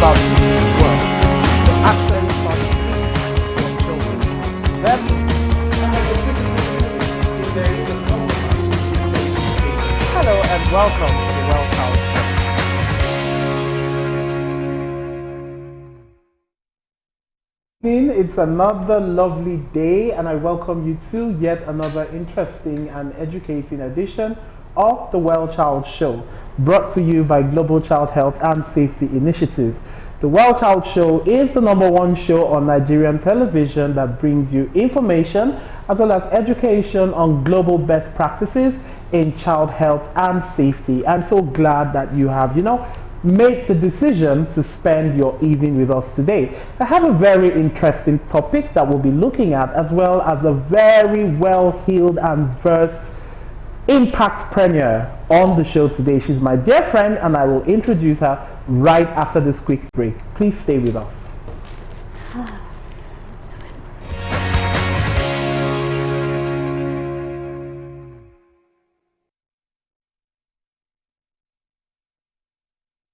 about the world. The accent from speak for children. Them, if there is a compromise, it's very easy. hello and welcome to the Well Child Show. It's another lovely day, and I welcome you to yet another interesting and educating edition of the Well Child Show, brought to you by Global Child Health and Safety Initiative. The Well Child Show is the #1 show on Nigerian television that brings you information as well as education on global best practices in child health and safety. I'm so glad that you have, made the decision to spend your evening with us today. I have a very interesting topic that we'll be looking at, as well as a very well-heeled and versed Impactpreneur on the show today. She's my dear friend, and I will introduce her right after this quick break. Please stay with us.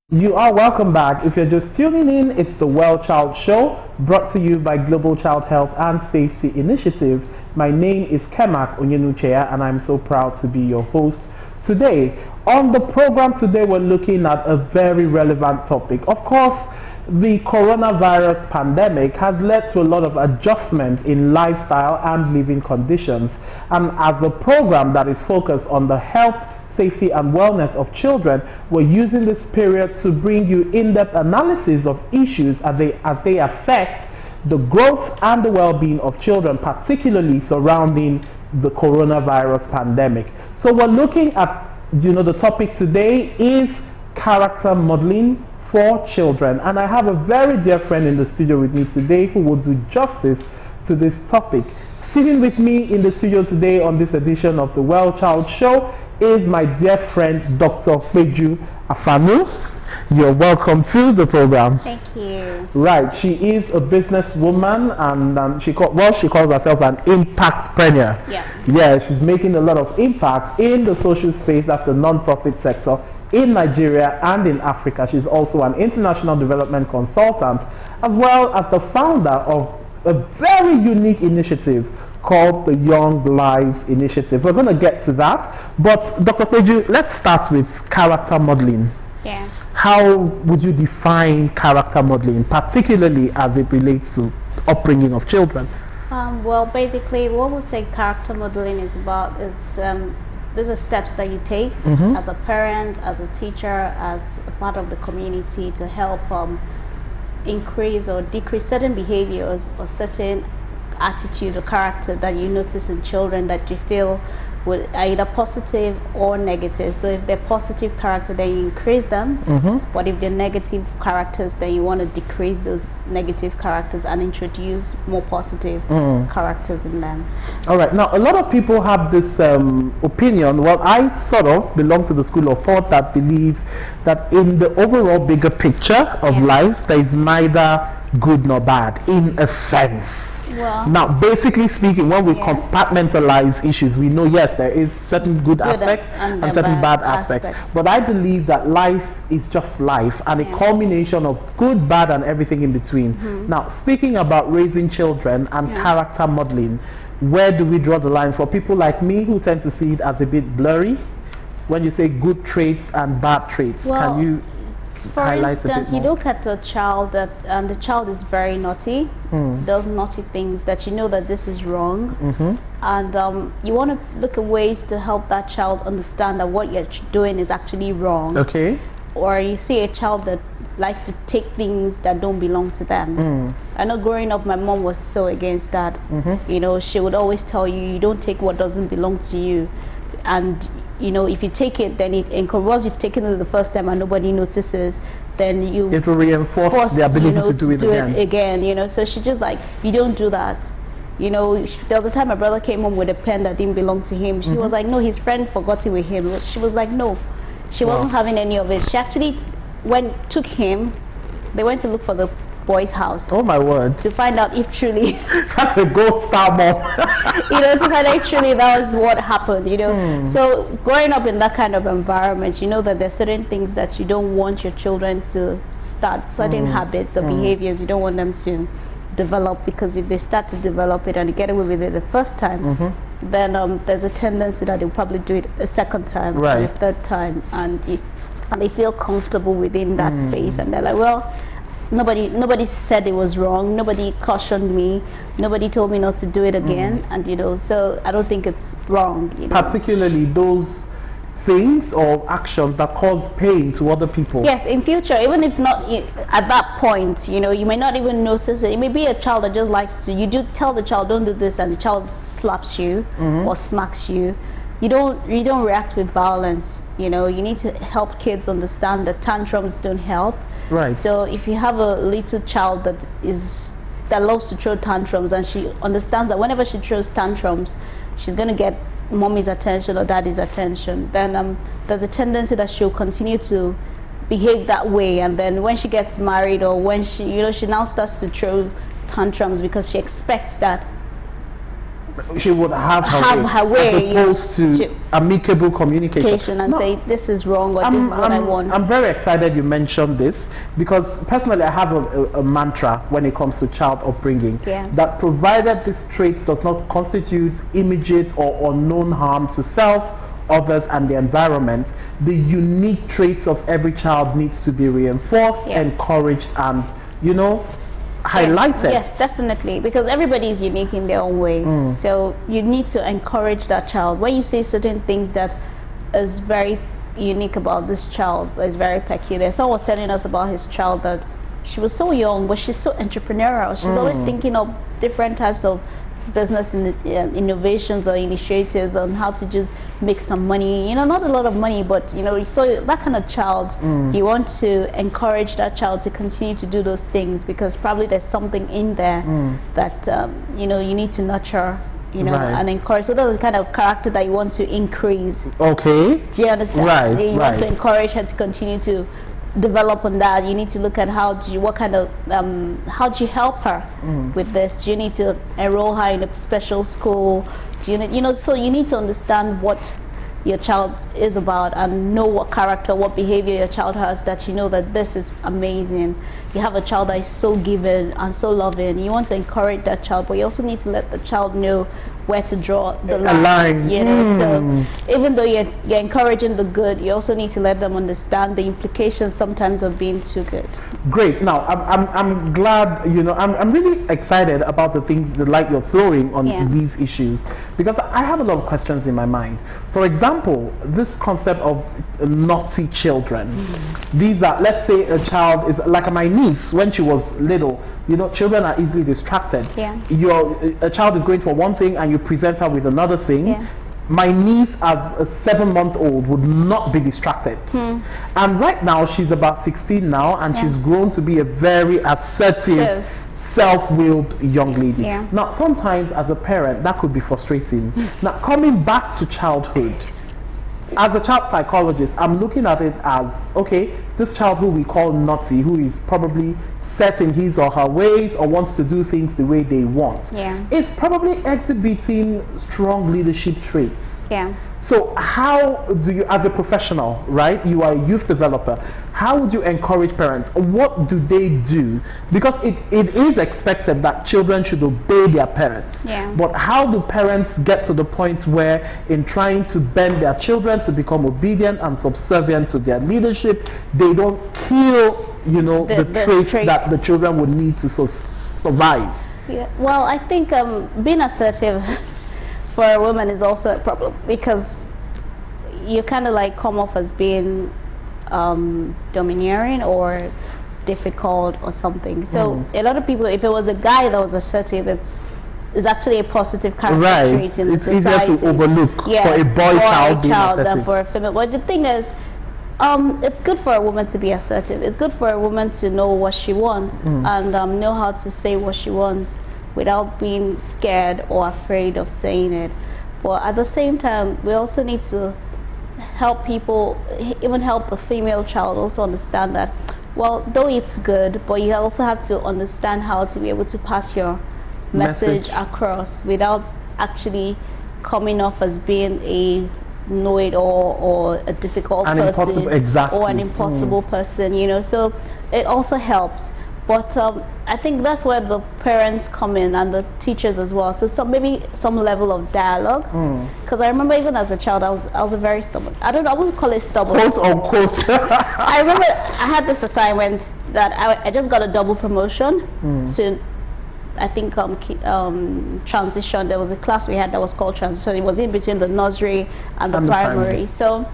You are welcome back. If you're just tuning in, it's the Well Child Show, brought to you by Global Child Health and Safety Initiative. My name is Kemak Onyenuchea, and I'm so proud to be your host today. On the program today, we're looking at a very relevant topic. Of course, the coronavirus pandemic has led to a lot of adjustment in lifestyle and living conditions. And as a program that is focused on the health, safety and wellness of children, we're using this period to bring you in-depth analysis of issues as they affect the growth and the well-being of children, particularly surrounding the coronavirus pandemic. So we're looking at, the topic today is character modeling for children, and I have a very dear friend in the studio with me today who will do justice to this topic. Sitting with me in the studio today on this edition of the Well Child Show is my dear friend, Dr. Peju Afanu. You're welcome to the program. Thank you. Right, she is a businesswoman, and she calls herself an impactpreneur. Yeah, she's making a lot of impact in the social space, that's the non-profit sector in Nigeria and in Africa. She's also an international development consultant, as well as the founder of a very unique initiative called the Young Lives Initiative. We're going to get to that, but Dr. Peju, let's start with character modeling. Yeah. How would you define character modeling, particularly as it relates to upbringing of children? Well, basically, what we say character modeling is about, these are steps that you take as a parent, as a teacher, as a part of the community to help increase or decrease certain behaviors or certain attitude or character that you notice in children that you feel are either positive or negative. So if they're positive character, then you increase them, but if they're negative characters, then you want to decrease those negative characters and introduce more positive characters in them. All right, now a lot of people have this opinion. Well, I sort of belong to the school of thought that believes that in the overall bigger picture of life, there is neither good nor bad, in a sense. Well, now, basically speaking, when we compartmentalize issues, we know, yes, there is certain good aspects and certain bad aspects. But I believe that life is just life, and a culmination of good, bad, and everything in between. Now, speaking about raising children and character modeling, where do we draw the line? For people like me who tend to see it as a bit blurry, when you say good traits and bad traits, can you for instance, you look at a child that the child is very naughty, does naughty things that you know that this is wrong, and you want to look at ways to help that child understand that what you're doing is actually wrong. Okay. Or you see a child that likes to take things that don't belong to them. I know growing up, my mom was so against that. She would always tell you, you don't take what doesn't belong to you, and if you take it, then once you've taken it the first time and nobody notices, then it will reinforce the ability to do it again. So she just like, you don't do that. There was a time my brother came home with a pen that didn't belong to him. She was like, no, his friend forgot it with him. She was like, no, she wasn't having any of it. She actually took him. They went to look for the boy's house Oh my word. to find out if truly That's a gold star mom. to find out truly that was what happened, So growing up in that kind of environment, you know that there's certain things that you don't want your children to start, certain habits or behaviors you don't want them to develop, because if they start to develop it and get away with it the first time, then there's a tendency that they'll probably do it a second time, Right. and a third time, and they feel comfortable within that space, and they're like, well, nobody said it was wrong, nobody cautioned me, nobody told me not to do it again, and so I don't think it's wrong. Particularly those things or actions that cause pain to other people. Yes, in future, even if not at that point, you may not even notice it. It may be a child that just likes to, you do tell the child don't do this, and the child slaps you or smacks you. You don't react with violence. You need to help kids understand that tantrums don't help. Right. So if you have a little child that loves to throw tantrums, and she understands that whenever she throws tantrums, she's going to get mommy's attention or daddy's attention, then there's a tendency that she'll continue to behave that way. And then when she gets married, or when she she now starts to throw tantrums because she expects that She would have her way, as opposed to amicable communication. and say this is wrong, or this is what I want. I'm very excited you mentioned this, because personally I have a mantra when it comes to child upbringing, that provided this trait does not constitute immediate or unknown harm to self, others, and the environment, the unique traits of every child needs to be reinforced, encouraged, and highlighted. Yes, definitely, because everybody is unique in their own way. So you need to encourage that child. When you say certain things that is very unique about this child, that is very peculiar. Someone was telling us about his child that she was so young, but she's so entrepreneurial. She's always thinking of different types of business innovations or initiatives on how to just make some money, not a lot of money, but so that kind of child, you want to encourage that child to continue to do those things, because probably there's something in there that you need to nurture, and encourage. So that's the kind of character that you want to increase. Okay. Do you understand? Right. You want to encourage her to continue to develop on that. You need to look at how do you help her with this? Do you need to enroll her in a special school? Do you so you need to understand what your child is about, and know what character, what behavior your child has, that that this is amazing. You have a child that is so giving and so loving. You want to encourage that child, but you also need to let the child know where to draw the line. So even though you're encouraging the good, you also need to let them understand the implications sometimes of being too good. Great. Now I'm glad, I'm really excited about the things, the light you're throwing on these issues, because I have a lot of questions in my mind. For example, this concept of naughty children. These are, let's say a child is like my niece when she was little. Children are easily distracted. A child is going for one thing and you present her with another thing. My niece, as a 7-month-old, would not be distracted. And right now she's about 16 now, and she's grown to be a very assertive, self-willed young lady. Now sometimes as a parent that could be frustrating. Now coming back to childhood, as a child psychologist, I'm looking at it as, okay, this child who we call naughty, who is probably set in his or her ways, or wants to do things the way they want, is probably exhibiting strong leadership traits. So how do you, as a professional, right, you are a youth developer, how would you encourage parents? What do they do? Because it is expected that children should obey their parents. But how do parents get to the point where, in trying to bend their children to become obedient and subservient to their leadership, they don't kill, the traits that the children would need to survive? Well, I think being assertive for a woman is also a problem, because you kind of like come off as being domineering or difficult or something. So a lot of people, if it was a guy that was assertive, it's actually a positive character trait in the society. It's easier to overlook for a boy child than for a female. But the thing is, it's good for a woman to be assertive. It's good for a woman to know what she wants and know how to say what she wants without being scared or afraid of saying it. But at the same time, we also need to help people, even help a female child also understand that Well, though it's good, but you also have to understand how to be able to pass your message across without actually coming off as being a know-it-all or a difficult person, exactly. or an impossible person, you know. So it also helps. But I think that's where the parents come in and the teachers as well. So maybe some level of dialogue. Because I remember even as a child, I was a very stubborn. I wouldn't call it stubborn. Quote unquote. I remember I had this assignment that I just got a double promotion to, I think, transition. There was a class we had that was called transition. It was in between the nursery and the primary. So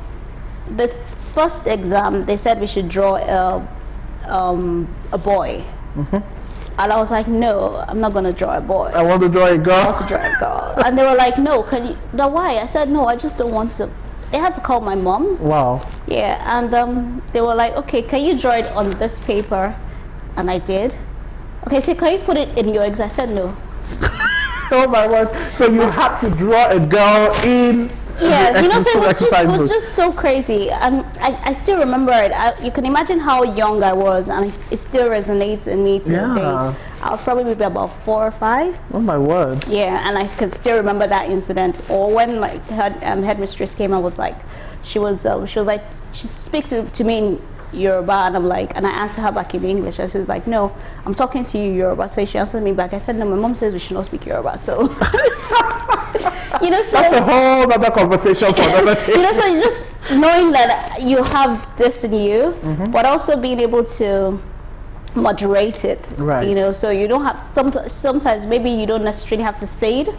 the first exam, they said we should draw a boy. And I was like, no, I'm not going to draw a boy. I want to draw a girl. I want to draw a girl. And they were like, no, can you? No, why? I said, no, I just don't want to. They had to call my mom. Wow. Yeah, and they were like, okay, can you draw it on this paper? And I did. Okay, so can you put it in your exam? I said no. Oh my word. So you had to draw a girl in. Yeah, you know, so it was just so crazy. I still remember it. You can imagine how young I was, and it still resonates in me to date. I was probably maybe about 4 or 5. Oh my word. Yeah, and I can still remember that incident. Or when my headmistress came, I was like, she was like, she speaks to me in Yoruba, and I'm like, and I answer her back in English, and she's like, no, I'm talking to you Yoruba. So she answered me back. I said, no, my mom says we should not speak Yoruba. So you know, so that's a whole other conversation for another day. You know, so just knowing that you have this in you, but also being able to moderate it, right? You know, so you don't have sometimes maybe you don't necessarily have to say it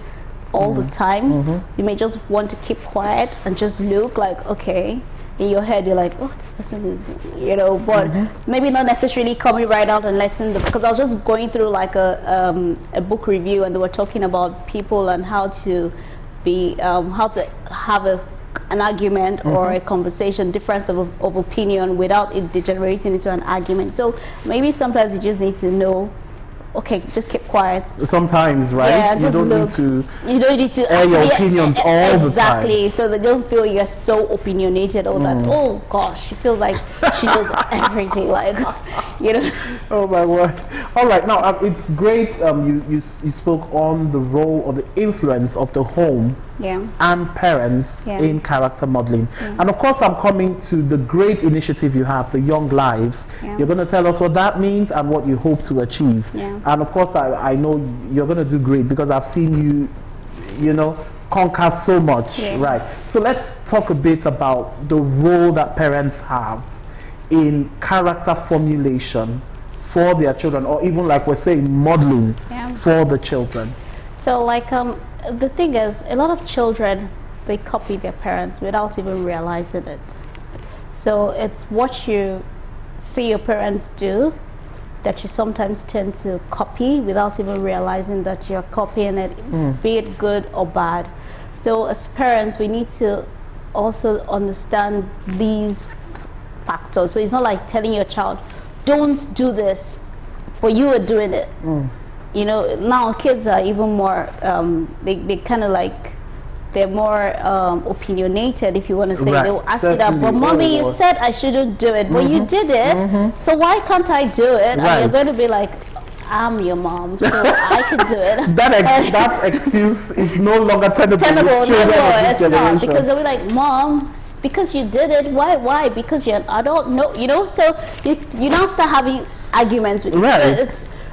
all the time. You may just want to keep quiet and just look like, okay, in your head you're like, oh, this person is, you know, but maybe not necessarily coming right out and letting them, because I was just going through like a book review, and they were talking about people and how to be how to have an argument or a conversation, difference of opinion without it degenerating into an argument. So maybe sometimes you just need to know, okay, just keep quiet. Sometimes, right? Yeah, you don't need to air your opinions all the time. Exactly, so they don't feel you're so opinionated or that, oh gosh, she feels like she knows everything, like, you know. Oh my word. All right, now it's great you spoke on the role or the influence of the home and parents in character modeling. And of course, I'm coming to the great initiative you have, the Young Lives. You're going to tell us what that means and what you hope to achieve. And of course, I know you're going to do great, because I've seen you know, conquer so much, right? So let's talk a bit about the role that parents have in character formulation for their children, or even, like we're saying, modeling for the children. So like the thing is, a lot of children, they copy their parents without even realizing it. So it's what you see your parents do that you sometimes tend to copy without even realizing that you're copying it, be it good or bad. So as parents, we need to also understand these factors. So it's not like telling your child, don't do this, but you are doing it. You know, now kids are even more, they kind of like, they're more opinionated, if you want to say. They'll ask you that, but mommy, you said I shouldn't do it, but you did it, so why can't I do it? And you're going to be like, I'm your mom, so I can do it. that excuse is no longer tenable. It's not, because they'll be like, mom, because you did it, why? Because you're an adult, no, you know. So you now start having arguments with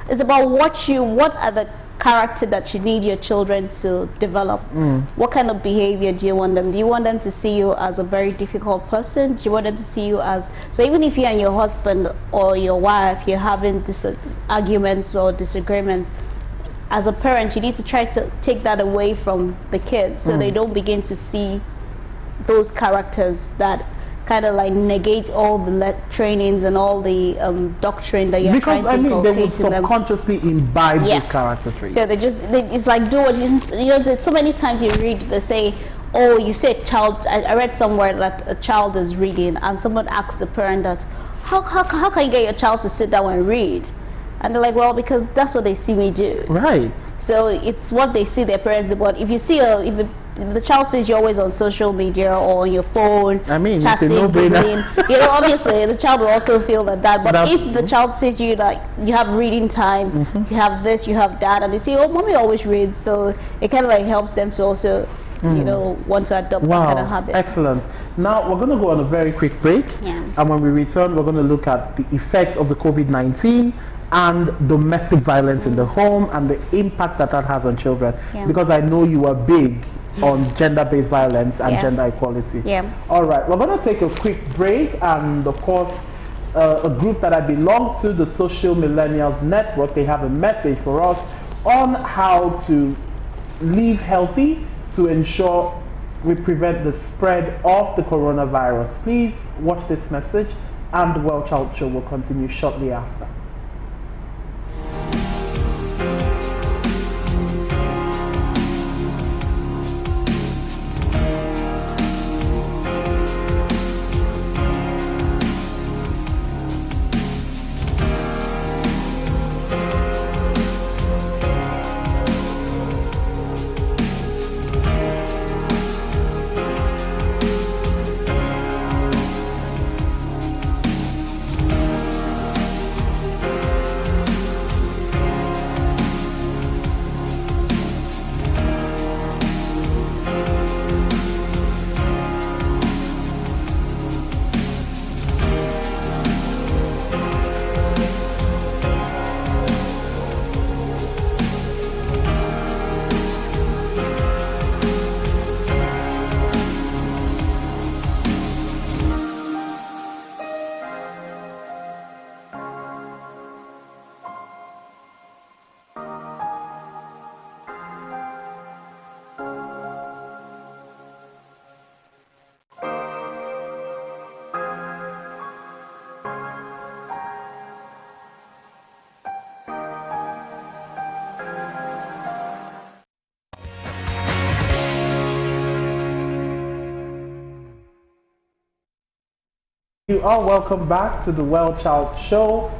it's about what are the character that you need your children to develop. What kind of behavior do you want them? Do you want them to see you as a very difficult person? Do you want them to see you as, so even if you and your husband or your wife, you're having arguments or disagreements, as a parent, you need to try to take that away from the kids, so they don't begin to see those characters that kind of like negate all the trainings and all the doctrine that you're trying to inculcate to them. Because they would subconsciously imbibe these character traits. So it's like, do what you know. So many times you read, they say, oh, you say a child. I read somewhere that a child is reading, and someone asks the parent that, how can you get your child to sit down and read? And they're like, well, because that's what they see me do. Right. So it's what they see their parents do. But if you see if the the child sees you always on social media or on your phone, I mean, it's a chatting, no-brainer. Googling, you know, obviously the child will also feel that. But if the child sees you like you have reading time, you have this, you have that, and they say, oh, mommy always reads, so it kind of like helps them to also, you know, want to adopt that kind of habit. Excellent. Now we're going to go on a very quick break, and when we return, we're going to look at the effects of the COVID-19 and domestic violence in the home and the impact that that has on children. Because I know you are big on gender-based violence and gender equality. All right, we're going to take a quick break, and of course, a group that I belong to, the Social Millennials Network, they have a message for us on how to live healthy to ensure we prevent the spread of the coronavirus. Please watch this message, and the Well Child Show will continue shortly after. You are welcome back to the Well Child Show,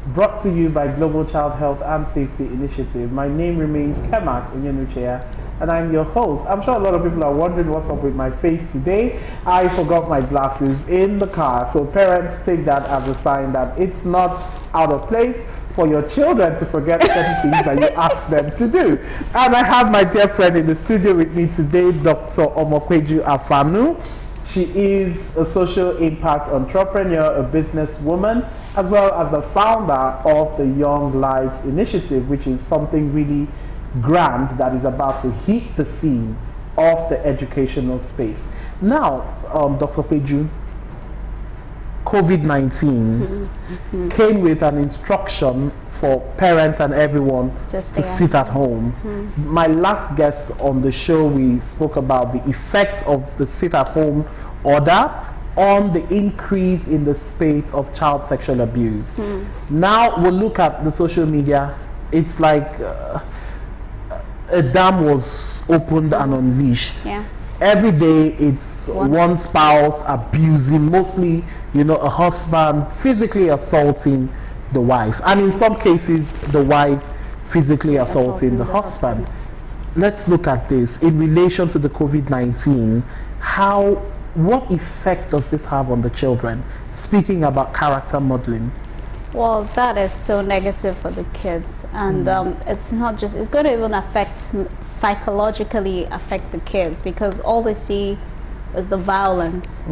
brought to you by Global Child Health and Safety Initiative. My name remains Kemak Onyenuchea, and I'm your host. I'm sure a lot of people are wondering what's up with my face today. I forgot my glasses in the car, so parents take that as a sign that it's not out of place for your children to forget certain things that you ask them to do. And I have my dear friend in the studio with me today, Dr. Peju Afanu. She is a social impact entrepreneur, a businesswoman, as well as the founder of the Young Lives Initiative, which is something really grand that is about to hit the scene of the educational space. Now, Dr. Peju, COVID-19 came with an instruction for parents and everyone to sit at home. My last guest on the show, we spoke about the effect of the sit-at-home order on the increase in the spate of child sexual abuse. Now we'll look at the social media. It's like a dam was opened and unleashed. Every day it's one spouse abusing, mostly, you know, a husband physically assaulting the wife, and in some cases the wife physically assaulting the husband. Let's look at this in relation to the COVID-19. What effect does this have on the children? Speaking about character modeling. Well, that is so negative for the kids, and it's not just, it's going to even psychologically affect the kids, because all they see is the violence,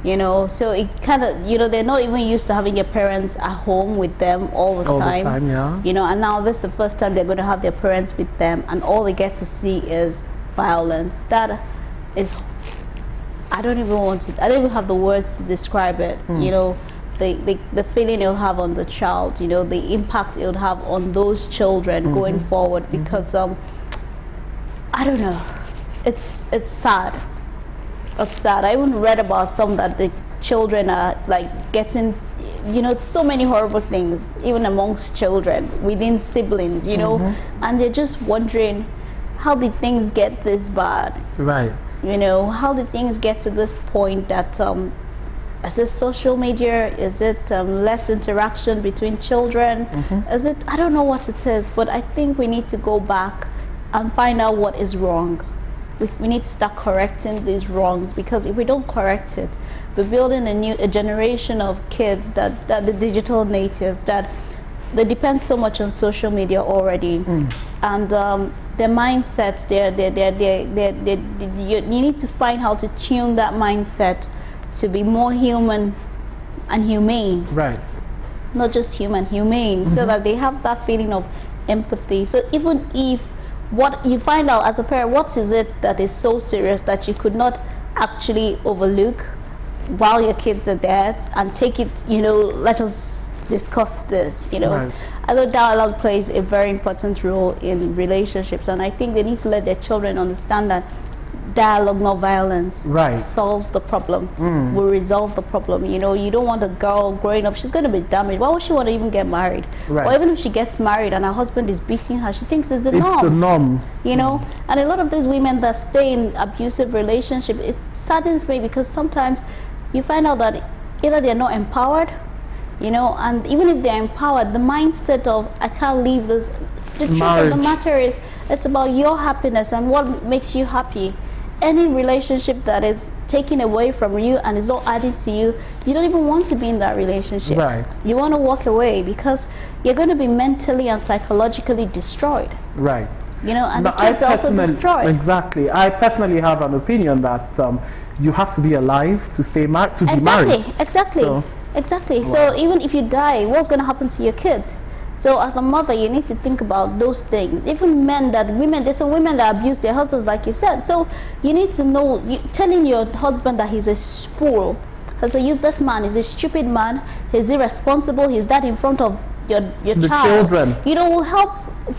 you know, so it kind of, you know, they're not even used to having their parents at home with them all the time, you know, and now this is the first time they're going to have their parents with them, and all they get to see is violence. That is, I don't even have the words to describe it, you know. The feeling it'll have on the child, you know, the impact it'll have on those children going forward, because I don't know, it's sad. It's sad. I even read about some that the children are like getting, you know, so many horrible things even amongst children, within siblings, you know, and they're just wondering, how did things get this bad? Right. You know, how did things get to this point that is it social media? Is it less interaction between children? Is it, I don't know what it is, but I think we need to go back and find out what is wrong. we need to start correcting these wrongs, because if we don't correct it, we're building a generation of kids that the digital natives, that they depend so much on social media already, and their mindset, you need to find how to tune that mindset to be more human and humane. Right. Not just humane, so that they have that feeling of empathy. So even if what you find out as a parent, what is it that is so serious that you could not actually overlook while your kids are there and take it, let us discuss this, Right. I know dialogue plays a very important role in relationships, and I think they need to let their children understand that dialogue, not violence, Right. solves the problem, will resolve the problem. You don't want a girl growing up, she's going to be damaged. Why would she want to even get married? Right. Or even if she gets married and her husband is beating her, she thinks it's the norm. It's the norm. And a lot of these women that stay in abusive relationship, it saddens me, because sometimes you find out that either they're not empowered, and even if they're empowered, the mindset of I can't leave this. The truth of the matter is, it's about your happiness and what makes you happy. Any relationship that is taken away from you and is not adding to you, you don't even want to be in that relationship. Right. You want to walk away, because you're going to be mentally and psychologically destroyed. Right. And No, the kids are also destroyed. Exactly. I personally have an opinion that you have to be alive to stay married, to be married. Exactly. Wow. So even if you die, what's going to happen to your kids? So as a mother, you need to think about those things. Even there's some women that abuse their husbands, like you said. So you need to know, telling your husband that he's a fool, he's a useless man, he's a stupid man, he's irresponsible, he's that in front of your The child. children. Will help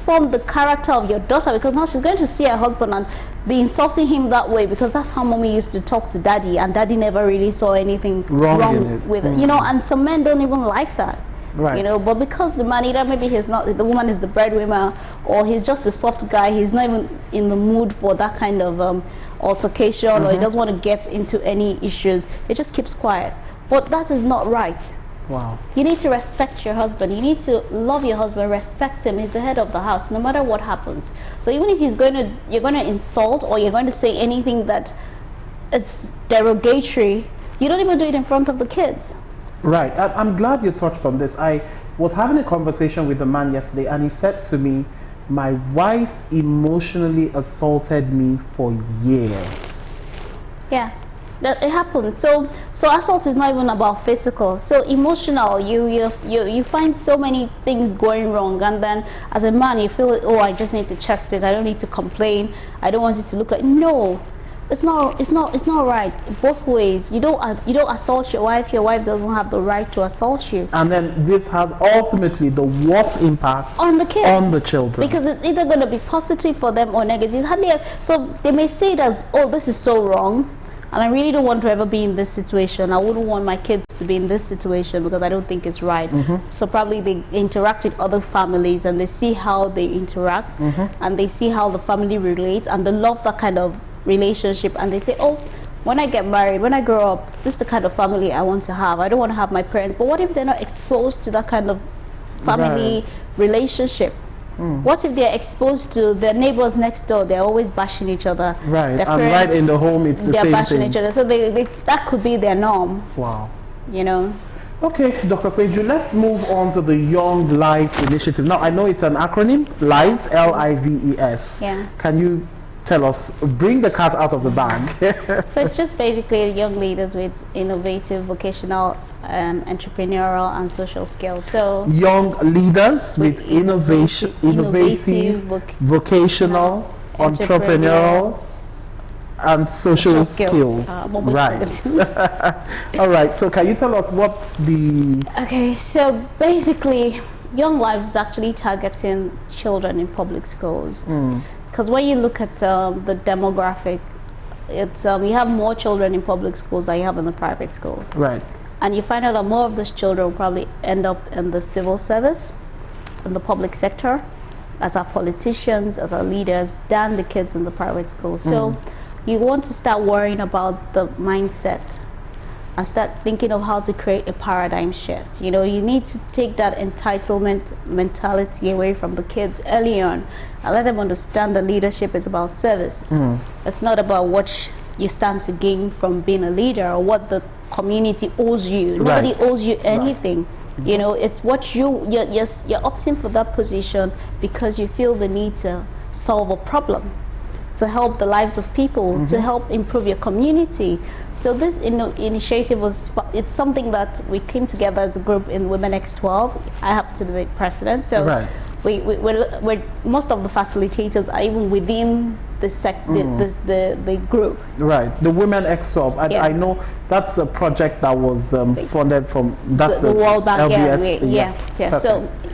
form the character of your daughter, because now she's going to see her husband and be insulting him that way, because that's how mommy used to talk to daddy, and daddy never really saw anything wrong with it. And some men don't even like that. Right. But because the man, either maybe the woman is the breadwinner, or he's just a soft guy, he's not even in the mood for that kind of altercation, or he doesn't want to get into any issues, he just keeps quiet. But that is not right. Wow. You need to respect your husband. You need to love your husband, respect him. He's the head of the house, no matter what happens. So even if you're going to insult, or you're going to say anything that it's derogatory, you don't even do it in front of the kids. Right. I'm glad you touched on this. I was having a conversation with a man yesterday, and he said to me, my wife emotionally assaulted me for years. Yes, that it happens. So assault is not even about physical. So emotional, you find so many things going wrong, and then as a man you feel, oh, I just need to chest it, I don't need to complain, I don't want it to look like. No, it's not right both ways. You don't assault your wife doesn't have the right to assault you. And then this has ultimately the worst impact on the kids, on the children, because it's either going to be positive for them or negative. So they may see it as, oh, this is so wrong, and I really don't want to ever be in this situation. I wouldn't want my kids to be in this situation, because I don't think it's right. So probably they interact with other families, and they see how they interact, and they see how the family relates, and they love that kind of relationship, and they say, oh, when I get married, when I grow up, this is the kind of family I want to have. I don't want to have my parents. But what if they're not exposed to that kind of family relationship? What if they're exposed to their neighbors next door? They're always bashing each other. Right. And right in the home, it's the they're same bashing thing. each other. So that could be their norm. Wow. Okay, Dr. Peju, let's move on to the Young Lives Initiative. Now, I know it's an acronym, Lives, Lives. Yeah. Can you tell us, bring the cat out of the bag? So it's just basically young leaders with innovative, vocational, entrepreneurial and social skills. So Young leaders with innovative, vocational, entrepreneurial and social skills. Right. All right. So can you tell us what's the... Okay, so basically Young Lives is actually targeting children in public schools. Because when you look at the demographic, it's you have more children in public schools than you have in the private schools. Right. And you find out that more of those children will probably end up in the civil service, in the public sector, as our politicians, as our leaders, than the kids in the private schools. So you want to start worrying about the mindset and start thinking of how to create a paradigm shift. You know, you need to take that entitlement mentality away from the kids early on and let them understand that leadership is about service. It's not about what you stand to gain from being a leader or what the community owes you. Nobody owes you anything. You know, it's what you're opting for that position because you feel the need to solve a problem, to help the lives of people, to help improve your community. So this initiative it's something that we came together as a group in Women X12. I happen to be the president. So we're most of the facilitators are even within the group. Right, the Women X12. I know that's a project that was funded from the World Bank. LBS,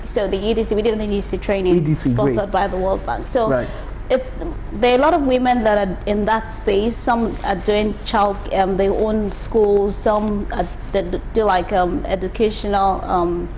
So the EDC, we did an EDC training sponsored by the World Bank. So there are a lot of women that are in that space. Some are doing their own schools. Some do like educational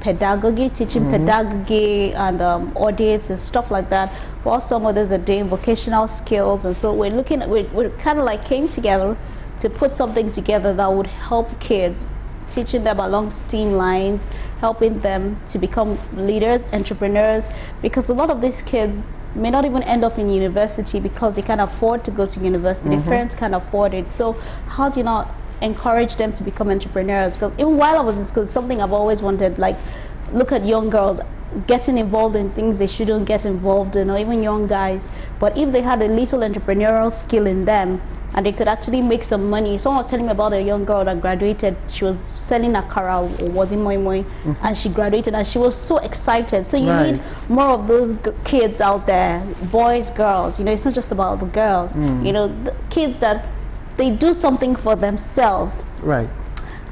pedagogy, teaching pedagogy and audits and stuff like that. While some others are doing vocational skills. And so we're kind of like came together to put something together that would help kids, teaching them along STEAM lines, helping them to become leaders, entrepreneurs, because a lot of these kids may not even end up in university because they can't afford to go to university. Their parents can't afford it. So how do you not encourage them to become entrepreneurs? Because even while I was in school, something I've always wanted, like, look at young girls getting involved in things they shouldn't get involved in, or even young guys. But if they had a little entrepreneurial skill in them and they could actually make some money. Someone was telling me about a young girl that graduated. She was selling akara, or was in moi moi, and she graduated and she was so excited. So you need more of those kids out there, boys, girls. You know, it's not just about the girls. You know, the kids that they do something for themselves.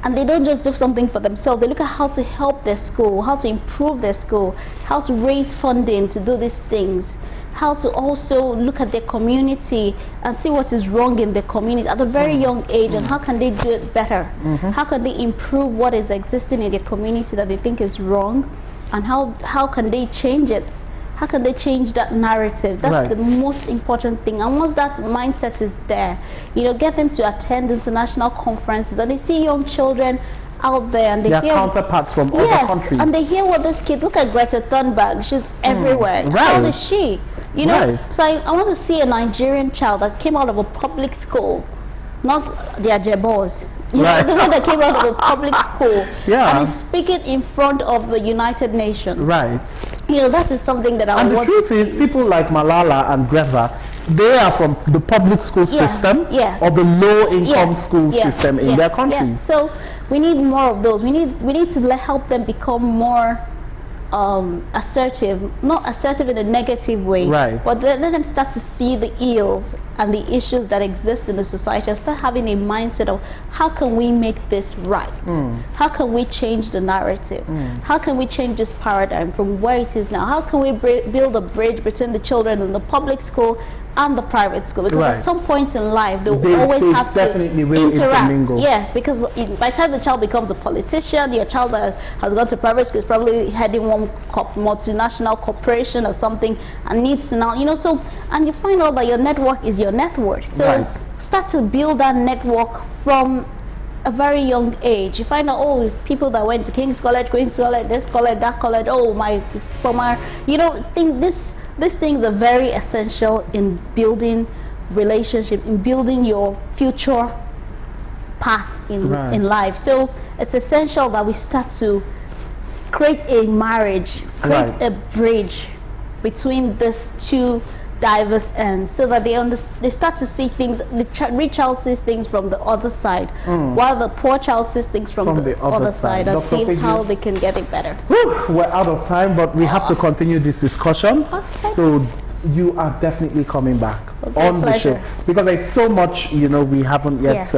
And they don't just do something for themselves. They look at how to help their school, how to improve their school, how to raise funding to do these things, how to also look at their community and see what is wrong in their community at a very young age, and how can they do it better? How can they improve what is existing in their community that they think is wrong, and how can they change it? How can they change that narrative? That's the most important thing. And once that mindset is there, you know, get them to attend international conferences, and they see young children out there, and they hear counterparts from other countries. And they hear what this kid. Look at Greta Thunberg. She's everywhere. How old is she? You know. So I want to see a Nigerian child that came out of a public school, not the Ajebos. You know, the one that came out of a public school and is speaking in front of the United Nations. You know, that is something that I want to see. And the truth is, people like Malala and Greta, they are from the public school system or the low-income school system in their countries. So we need more of those. We need to help them become more assertive, not assertive in a negative way, but let them start to see the ills and the issues that exist in the society, and start having a mindset of how can we make this right? How can we change the narrative? How can we change this paradigm from where it is now? How can we build a bridge between the children in the public school and the private school? Because at some point in life they always have to interact. Yes, because by the time the child becomes a politician, your child that has gone to private school is probably heading one multinational corporation or something, and needs to now, you know, so, and you find out that your network is your net worth. So start to build that network from a very young age. You find out, oh, people that went to King's College, Queen's College, this college, that college, oh, my former, you know, these things are very essential in building relationship, in building your future path in life. So it's essential that we start to create a marriage, create a bridge between these two diverse ends, so that they start to see things. The rich child sees things from the other side, while the poor child sees things from the other side, and see how they can get it better. We're out of time, but we have to continue this discussion. So you are definitely coming back on the show, because there's so much, you know, we haven't yet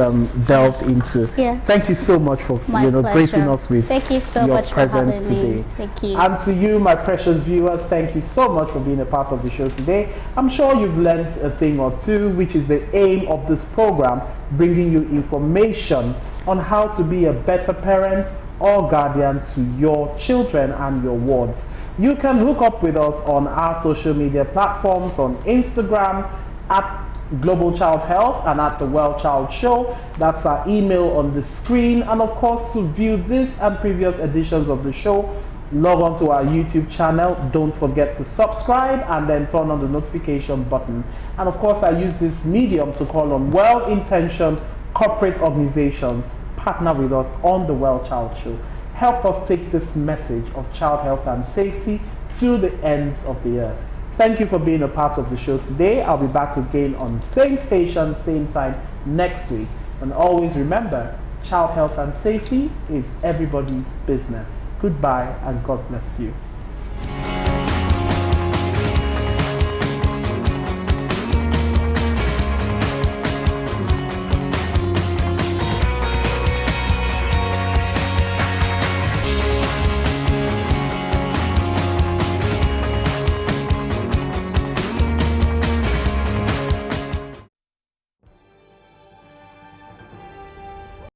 delved into. Thank you so much for gracing us with your presence today. Thank you. And to you, my precious viewers, thank you so much for being a part of the show today. I'm sure you've learned a thing or two, which is the aim of this program, bringing you information on how to be a better parent or guardian to your children and your wards. You can hook up with us on our social media platforms, on Instagram at Global Child Health and at the Well Child Show. That's our email on the screen. And of course, to view this and previous editions of the show, log on to our YouTube channel. Don't forget to subscribe and then turn on the notification button. And of course, I use this medium to call on well-intentioned corporate organizations partner with us on the Well Child Show. Help us take this message of child health and safety to the ends of the earth. Thank you for being a part of the show today. I'll be back again on same station, same time next week. And always remember, child health and safety is everybody's business. Goodbye and God bless you.